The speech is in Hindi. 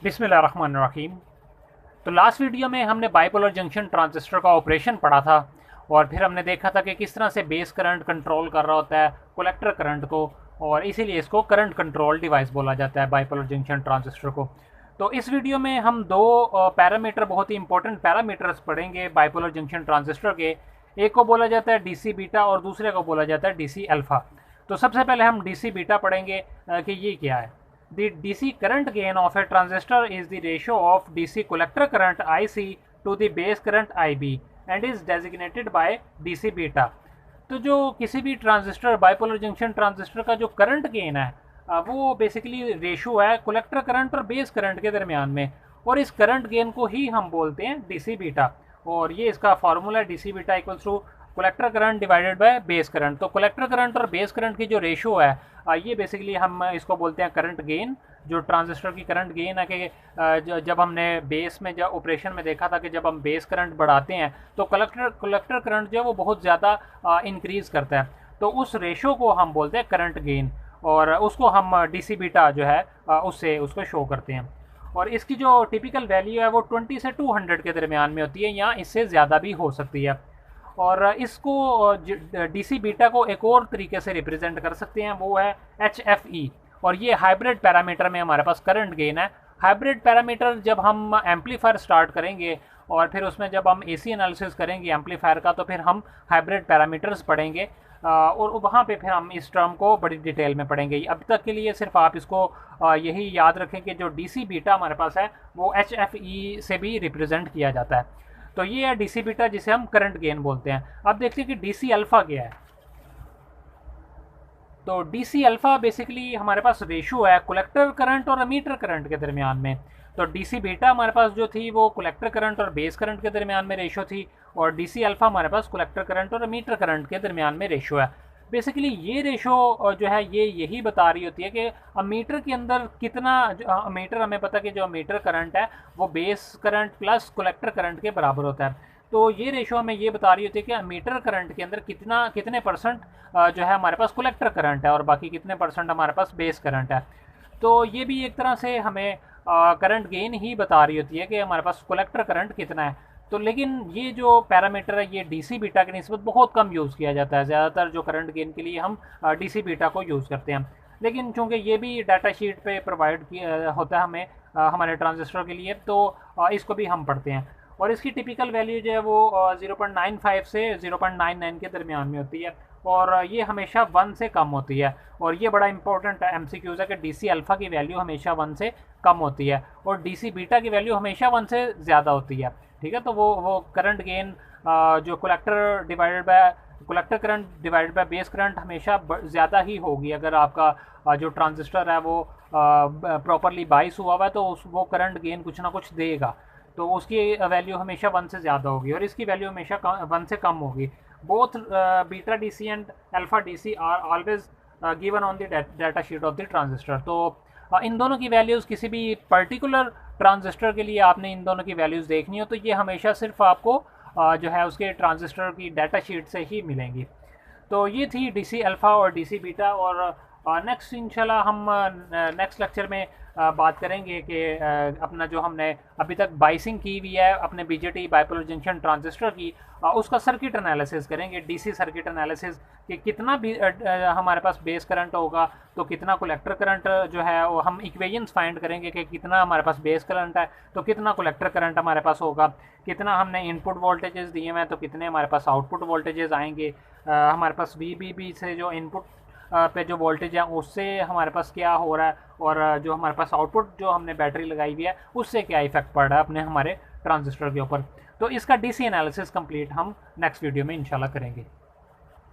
बिस्मिल्लाहिर्रहमानिर्रहीम। तो लास्ट वीडियो में हमने बाइपोलर जंक्शन ट्रांजिस्टर का ऑपरेशन पढ़ा था और फिर हमने देखा था कि किस तरह से बेस करंट कंट्रोल कर रहा होता है कलेक्टर करंट को, और इसीलिए इसको करंट कंट्रोल डिवाइस बोला जाता है बाइपोलर जंक्शन ट्रांजिस्टर को। तो इस वीडियो में हम दो पैरामीटर, बहुत ही इंपॉर्टेंट पैरामीटर्स पढ़ेंगे बाइपोलर जंक्शन ट्रांजिस्टर के। एक को बोला जाता है डीसी बीटा और दूसरे को बोला जाता है डीसी अल्फ़ा। तो सबसे पहले हम डीसी बीटा पढ़ेंगे कि ये क्या है। The DC current gain of a transistor is the ratio of DC collector current IC to the base current IB and is designated by DC beta। तो जो किसी भी ट्रांजिस्टर, बाइपोलर जंक्शन ट्रांजिस्टर का जो करंट गेन है वो बेसिकली रेशो है कलेक्टर करंट और बेस करंट के दरमियान में, और इस करंट गेन को ही हम बोलते हैं डीसी बीटा। और ये इसका फार्मूला है DC beta equals to collector current divided by base current. तो कलेक्टर करंट और बेस करंट की जो रेशो है ये बेसिकली हम इसको बोलते हैं करंट गेन। जो ट्रांजिस्टर की करंट गेन है कि जब हमने बेस में, जब ऑपरेशन में देखा था कि जब हम बेस करंट बढ़ाते हैं तो कलेक्टर करंट जो है वो बहुत ज़्यादा इंक्रीज़ करता है। तो उस रेशो को हम बोलते हैं करंट गेन, और उसको हम डीसी बीटा जो है उससे उसको शो करते हैं। और इसकी जो टिपिकल वैल्यू है वो 20 से 200 के दरमियान में होती है, या इससे ज़्यादा भी हो सकती है। और इसको डीसी बीटा को एक और तरीके से रिप्रेजेंट कर सकते हैं, वो है HFE। और ये हाइब्रिड पैरामीटर में हमारे पास करंट गेन है। हाइब्रिड पैरामीटर जब हम एम्पलीफायर स्टार्ट करेंगे और फिर उसमें जब हम AC एनालिसिस करेंगे एम्पलीफायर का, तो फिर हम हाइब्रिड पैरामीटर्स पढ़ेंगे और वहाँ पे फिर हम इस टर्म को बड़ी डिटेल में पढ़ेंगे। अब तक के लिए सिर्फ आप इसको यही याद रखें कि जो डीसी बीटा हमारे पास है वो HFE से भी रिप्रेजेंट किया जाता है। तो ये है डीसी बीटा, जिसे हम करंट गेन बोलते हैं। अब देखते हैं कि डीसी अल्फ़ा क्या है। तो डीसी अल्फ़ा बेसिकली हमारे पास रेशो है कलेक्टर करंट और एमीटर करंट के दरमियान में। तो डीसी बीटा हमारे पास जो थी वो कलेक्टर करंट और बेस करंट के दरमियान में रेशो थी, और डीसी अल्फ़ा हमारे पास कलेक्टर करंट और एमीटर करंट के दरमियान में रेशो है। बेसिकली ये रेशो जो है ये यही बता रही होती है कि अमीटर के अंदर कितना, अमीटर हमें पता है कि जो अमीटर करंट है वो base current plus collector current के बराबर होता है। तो ये रेशो हमें ये बता रही होती है कि अमीटर करंट के अंदर कितने परसेंट जो है हमारे पास कलेक्टर करंट है और बाकी कितने परसेंट हमारे पास बेस करंट है। तो ये भी एक तरह से हमें करंट गेन ही बता रही होती है कि हमारे पास कलेक्टर करंट कितना है। तो लेकिन ये जो पैरामीटर है ये डीसी बीटा की निस्बत बहुत कम यूज़ किया जाता है। ज़्यादातर जो करंट गेन के लिए हम डीसी बीटा को यूज़ करते हैं, लेकिन चूँकि ये भी डाटा शीट पे प्रोवाइड किया होता है हमें हमारे ट्रांजिस्टर के लिए, तो इसको भी हम पढ़ते हैं। और इसकी टिपिकल वैल्यू जो है वो 0.95 से 0.99 के दरमियान में होती है, और ये हमेशा 1 से कम होती है। और ये बड़ा इंपॉर्टेंट MCQs है कि डीसी अल्फ़ा की वैल्यू हमेशा 1 से कम होती है और डीसी बीटा की वैल्यू हमेशा 1 से ज़्यादा होती है। ठीक है, तो वो करंट गेन जो collector current divided by base current हमेशा ज़्यादा ही होगी। अगर आपका जो ट्रांजिस्टर है वो प्रॉपरली बाइस हुआ हुआ है तो वो करंट गेन कुछ ना कुछ देगा, तो उसकी वैल्यू हमेशा 1 से ज़्यादा होगी और इसकी वैल्यू हमेशा 1 से कम होगी। Both beta DC and alpha DC are always given on the data sheet of the transistor. तो इन दोनों की वैल्यूज़ किसी भी पर्टिकुलर ट्रांजिस्टर के लिए आपने इन दोनों की वैल्यूज़ देखनी हो तो ये हमेशा सिर्फ आपको जो है उसके ट्रांजिस्टर की डाटा शीट से ही मिलेंगी। तो ये थी डीसी अल्फ़ा और डीसी बीटा। और नेक्स्ट इंशाल्लाह हम नेक्स्ट लेक्चर में बात करेंगे कि अपना जो हमने अभी तक बाइसिंग की हुई है अपने बीजेटी बाइपोलर जंक्शन ट्रांजिस्टर की, उसका सर्किट एनालिसिस करेंगे, डीसी सर्किट एनालिसिस कि कितना भी हमारे पास बेस करंट होगा तो कितना कलेक्टर करंट जो है वो हम इक्वेशंस फाइंड करेंगे कि कितना हमारे पास बेस करंट है तो कितना कलेक्टर करंट हमारे पास होगा, कितना हमने इनपुट वोल्टेजेस दिए हुए हैं तो कितने हमारे पास आउटपुट वोल्टेजेस आएंगे, हमारे पास VBB से जो इनपुट पे जो वोल्टेज है उससे हमारे पास क्या हो रहा है, और जो हमारे पास आउटपुट जो हमने बैटरी लगाई हुई है उससे क्या इफेक्ट पड़ रहा है अपने हमारे ट्रांजिस्टर के ऊपर। तो इसका डीसी एनालिसिस कंप्लीट हम नेक्स्ट वीडियो में इंशाल्लाह करेंगे।